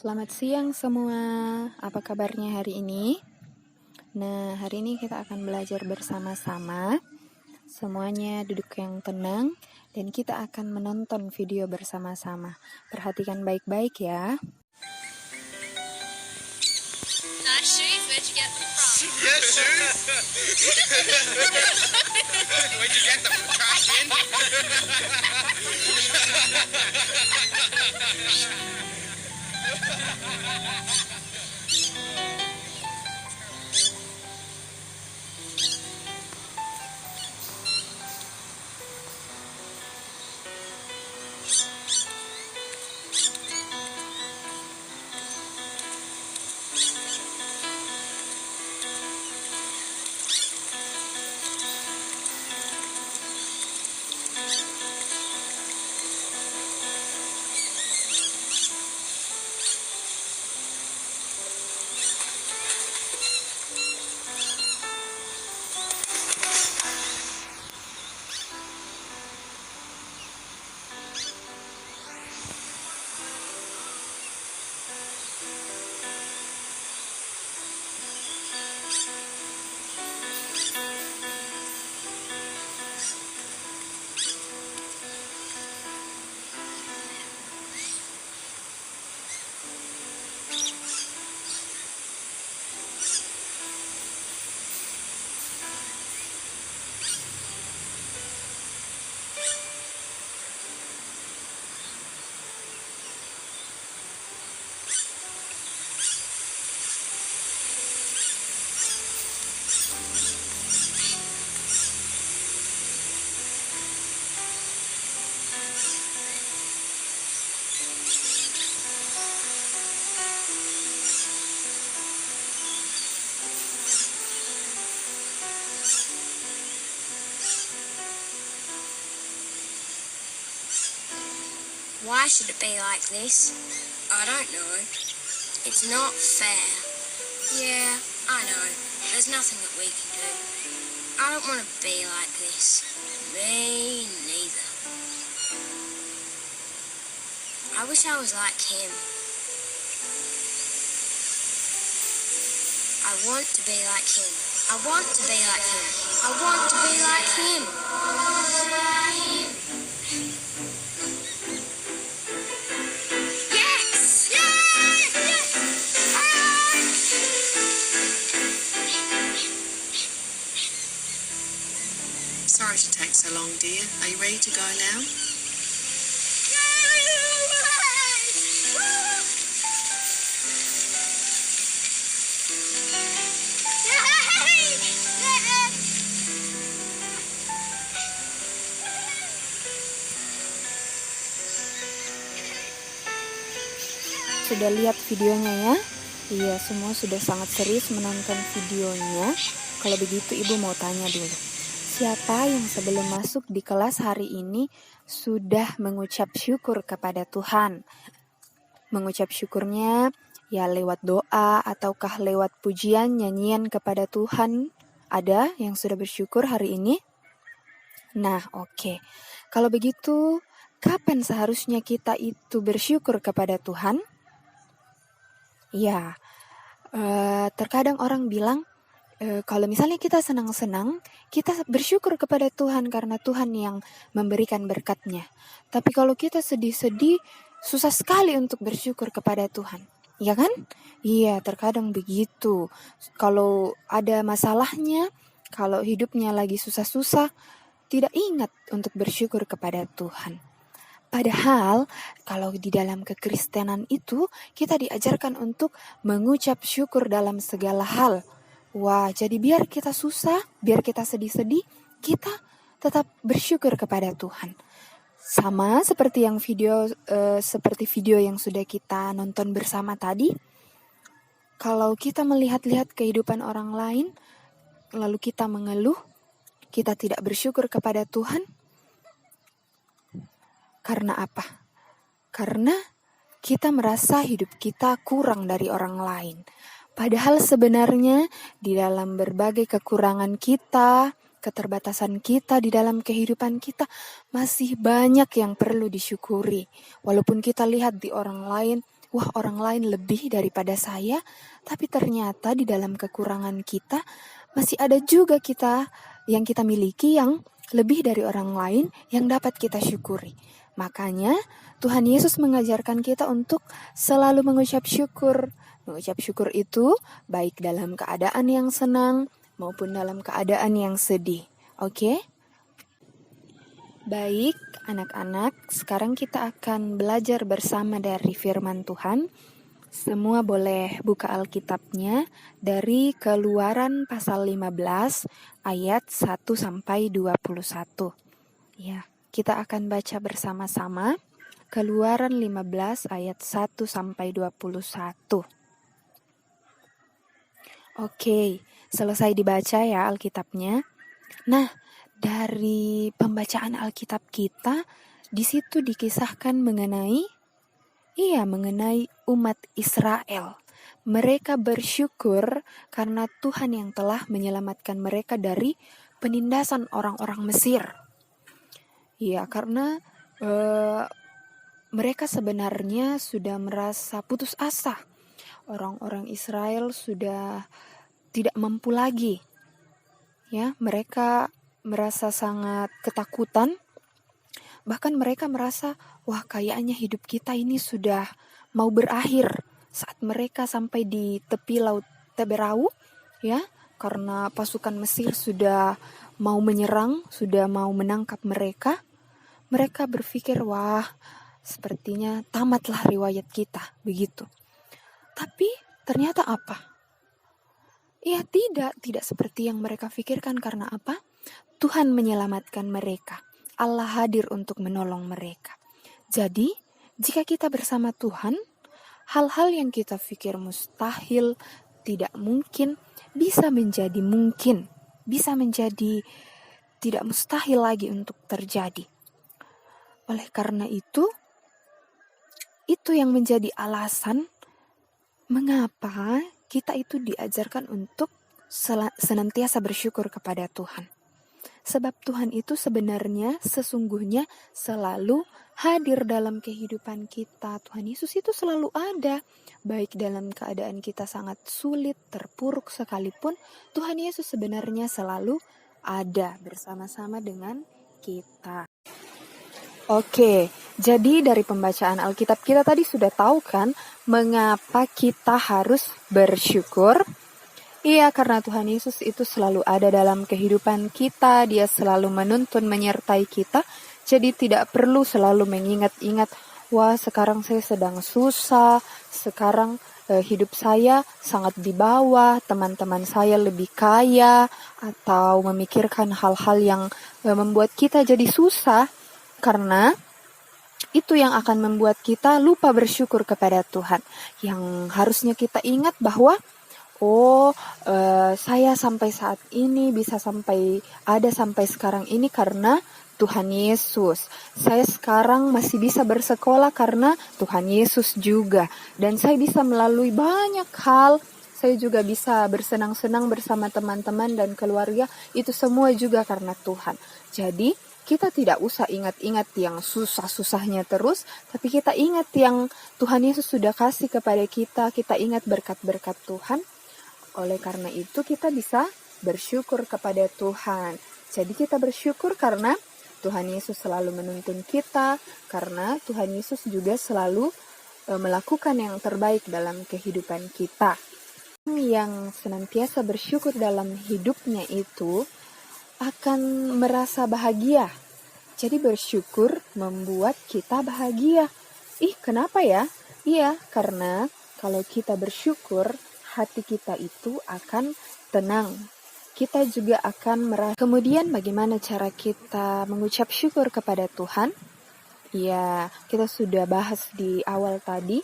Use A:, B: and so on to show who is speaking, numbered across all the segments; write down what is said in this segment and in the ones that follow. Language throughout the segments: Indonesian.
A: Selamat siang semua, apa kabarnya hari ini? Nah, hari ini kita akan belajar bersama-sama. Semuanya duduk yang tenang dan kita akan menonton video bersama-sama. Perhatikan baik-baik ya.
B: Nice shoes, where'd you get them from?
C: Yeah, shoes. Where'd you get them? Cash in?
B: Why should it be like this? I don't know. It's not fair. Yeah, I know. There's nothing that we can do. I don't want to be like this. Me neither. I wish I was like him. I want to be like him. I want to be like him. I want to be like him. Yes! Yes! Yes!
D: Sorry to take so long, dear. Are you ready to go now?
A: Sudah lihat videonya ya? Iya, semua sudah sangat serius menonton videonya. Kalau begitu ibu mau tanya dulu. Siapa yang sebelum masuk di kelas hari ini sudah mengucap syukur kepada Tuhan? Mengucap syukurnya ya lewat doa ataukah lewat pujian, nyanyian kepada Tuhan? Ada yang sudah bersyukur hari ini? Nah, oke. Kalau begitu, kapan seharusnya kita itu bersyukur kepada Tuhan? Ya, terkadang orang bilang, kalau misalnya kita senang-senang, kita bersyukur kepada Tuhan karena Tuhan yang memberikan berkat-Nya. Tapi kalau kita sedih-sedih, susah sekali untuk bersyukur kepada Tuhan. Ya kan? Iya, terkadang begitu. Kalau ada masalahnya, kalau hidupnya lagi susah-susah, tidak ingat untuk bersyukur kepada Tuhan. Padahal, kalau di dalam kekristenan itu, kita diajarkan untuk mengucap syukur dalam segala hal. Wah, jadi biar kita susah, biar kita sedih-sedih, kita tetap bersyukur kepada Tuhan. Sama seperti yang seperti video yang sudah kita nonton bersama tadi. Kalau kita melihat-lihat kehidupan orang lain, lalu kita mengeluh, kita tidak bersyukur kepada Tuhan. Karena apa? Karena kita merasa hidup kita kurang dari orang lain. Padahal sebenarnya di dalam berbagai kekurangan kita, keterbatasan kita di dalam kehidupan kita, masih banyak yang perlu disyukuri. Walaupun kita lihat di orang lain, wah orang lain lebih daripada saya, tapi ternyata di dalam kekurangan kita masih ada juga yang kita miliki yang lebih dari orang lain yang dapat kita syukuri. Makanya Tuhan Yesus mengajarkan kita untuk selalu mengucap syukur. Mengucap syukur itu baik dalam keadaan yang senang maupun dalam keadaan yang sedih. Oke? Baik, anak-anak, sekarang kita akan belajar bersama dari firman Tuhan. Semua boleh buka Alkitabnya dari Keluaran pasal 15 ayat 1 sampai 21. Ya, kita akan baca bersama-sama Keluaran 15 ayat 1 sampai 21. Oke, selesai dibaca ya Alkitabnya. Nah, dari pembacaan Alkitab kita, di situ dikisahkan mengenai umat Israel. Mereka bersyukur karena Tuhan yang telah menyelamatkan mereka dari penindasan orang-orang Mesir. Ya, karena mereka sebenarnya sudah merasa putus asa. Orang-orang Israel sudah tidak mampu lagi. Ya, mereka merasa sangat ketakutan. Bahkan mereka merasa, wah kayaknya hidup kita ini sudah mau berakhir. Saat mereka sampai di tepi laut Teberau, ya, karena pasukan Mesir sudah mau menyerang, sudah mau menangkap mereka. Mereka berpikir, wah sepertinya tamatlah riwayat kita, begitu. Tapi ternyata apa? Ya tidak seperti yang mereka pikirkan. Karena apa? Tuhan menyelamatkan mereka. Allah hadir untuk menolong mereka. Jadi, jika kita bersama Tuhan, hal-hal yang kita pikir mustahil, tidak mungkin, bisa menjadi mungkin. Bisa menjadi tidak mustahil lagi untuk terjadi. Oleh karena itu yang menjadi alasan mengapa kita itu diajarkan untuk senantiasa bersyukur kepada Tuhan. Sebab Tuhan itu sebenarnya sesungguhnya selalu hadir dalam kehidupan kita. Tuhan Yesus itu selalu ada. Baik dalam keadaan kita sangat sulit, terpuruk sekalipun, Tuhan Yesus sebenarnya selalu ada bersama-sama dengan kita. Oke, jadi dari pembacaan Alkitab kita tadi sudah tahu kan mengapa kita harus bersyukur. Iya, karena Tuhan Yesus itu selalu ada dalam kehidupan kita. Dia selalu menuntun, menyertai kita. Jadi tidak perlu selalu mengingat-ingat, wah sekarang saya sedang susah, sekarang hidup saya sangat di bawah, teman-teman saya lebih kaya, atau memikirkan hal-hal yang membuat kita jadi susah. Karena itu yang akan membuat kita lupa bersyukur kepada Tuhan. Yang harusnya kita ingat bahwa saya sampai saat ini bisa sampai sekarang ini karena Tuhan Yesus. Saya sekarang masih bisa bersekolah karena Tuhan Yesus juga. Dan saya bisa melalui banyak hal. Saya juga bisa bersenang-senang bersama teman-teman dan keluarga. Itu semua juga karena Tuhan. Jadi kita tidak usah ingat-ingat yang susah-susahnya terus, tapi kita ingat yang Tuhan Yesus sudah kasih kepada kita. Kita ingat berkat-berkat Tuhan. Oleh karena itu kita bisa bersyukur kepada Tuhan. Jadi kita bersyukur karena Tuhan Yesus selalu menuntun kita, karena Tuhan Yesus juga selalu melakukan yang terbaik dalam kehidupan kita. Yang senantiasa bersyukur dalam hidupnya itu akan merasa bahagia. Jadi bersyukur membuat kita bahagia. Kenapa ya? Iya, karena kalau kita bersyukur, hati kita itu akan tenang. Kita juga akan merasa. Kemudian bagaimana cara kita mengucap syukur kepada Tuhan? Ya, kita sudah bahas di awal tadi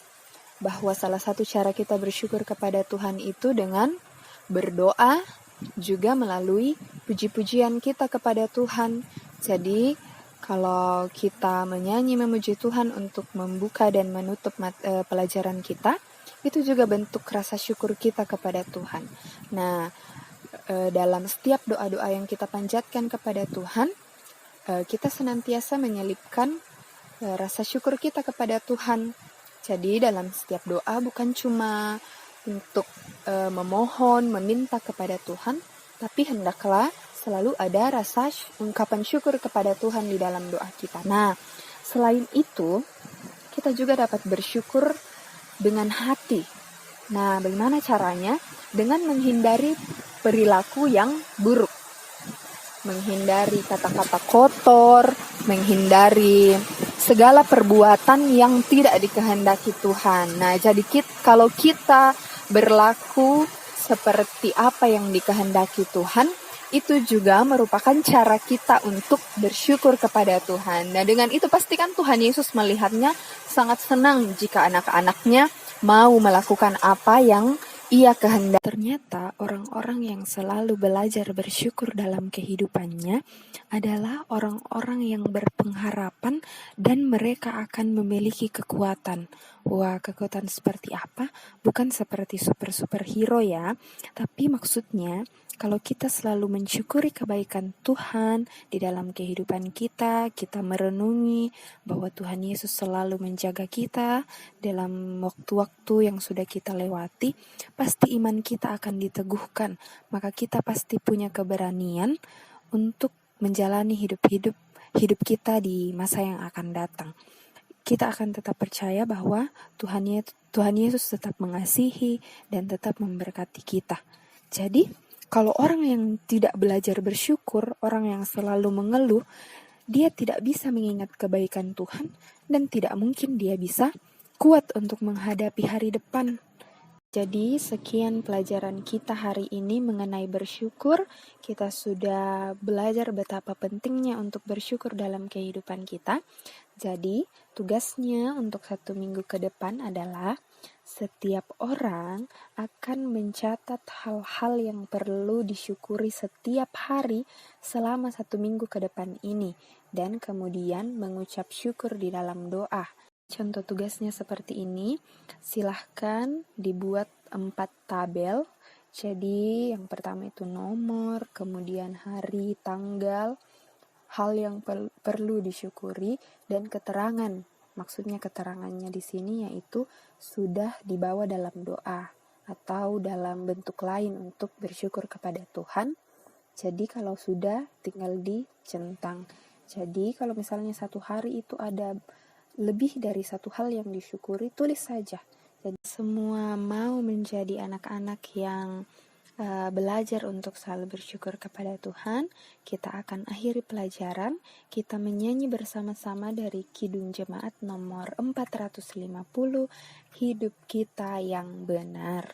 A: bahwa salah satu cara kita bersyukur kepada Tuhan itu dengan berdoa, juga melalui puji-pujian kita kepada Tuhan. Jadi kalau kita menyanyi memuji Tuhan untuk membuka dan menutup pelajaran kita, itu juga bentuk rasa syukur kita kepada Tuhan. Nah, dalam setiap doa-doa yang kita panjatkan kepada Tuhan, kita senantiasa menyelipkan rasa syukur kita kepada Tuhan. Jadi dalam setiap doa bukan cuma untuk memohon, meminta kepada Tuhan, tapi hendaklah selalu ada rasa ungkapan syukur kepada Tuhan di dalam doa kita. Nah, selain itu, kita juga dapat bersyukur dengan hati. Nah, bagaimana caranya? Dengan menghindari perilaku yang buruk. Menghindari kata-kata kotor, menghindari segala perbuatan yang tidak dikehendaki Tuhan. Nah, jadi kalau kita berlaku seperti apa yang dikehendaki Tuhan, itu juga merupakan cara kita untuk bersyukur kepada Tuhan. Nah, dengan itu pastikan Tuhan Yesus melihatnya sangat senang jika anak-anaknya mau melakukan apa yang Ia kehendaki. Ternyata orang-orang yang selalu belajar bersyukur dalam kehidupannya adalah orang-orang yang berpengharapan dan mereka akan memiliki kekuatan. Wah, kekuatan seperti apa? Bukan seperti superhero ya, tapi maksudnya kalau kita selalu mensyukuri kebaikan Tuhan di dalam kehidupan kita, kita merenungi bahwa Tuhan Yesus selalu menjaga kita dalam waktu-waktu yang sudah kita lewati, pasti iman kita akan diteguhkan. Maka kita pasti punya keberanian untuk menjalani hidup kita di masa yang akan datang. Kita akan tetap percaya bahwa Tuhan Yesus tetap mengasihi dan tetap memberkati kita. Jadi, kalau orang yang tidak belajar bersyukur, orang yang selalu mengeluh, dia tidak bisa mengingat kebaikan Tuhan dan tidak mungkin dia bisa kuat untuk menghadapi hari depan. Jadi, sekian pelajaran kita hari ini mengenai bersyukur. Kita sudah belajar betapa pentingnya untuk bersyukur dalam kehidupan kita. Jadi, tugasnya untuk 1 minggu ke depan adalah setiap orang akan mencatat hal-hal yang perlu disyukuri setiap hari selama 1 minggu ke depan ini. Dan kemudian mengucap syukur di dalam doa. Contoh tugasnya seperti ini, silahkan dibuat 4 tabel. Jadi yang pertama itu nomor, kemudian hari, tanggal, hal yang perlu disyukuri, dan keterangan. Maksudnya keterangannya di sini yaitu sudah dibawa dalam doa atau dalam bentuk lain untuk bersyukur kepada Tuhan. Jadi kalau sudah tinggal dicentang. Jadi kalau misalnya satu hari itu ada lebih dari satu hal yang disyukuri, tulis saja. Jadi semua mau menjadi anak-anak yang belajar untuk selalu bersyukur kepada Tuhan. Kita akan akhiri pelajaran. Kita menyanyi bersama-sama dari Kidung Jemaat nomor 450, Hidup Kita Yang Benar.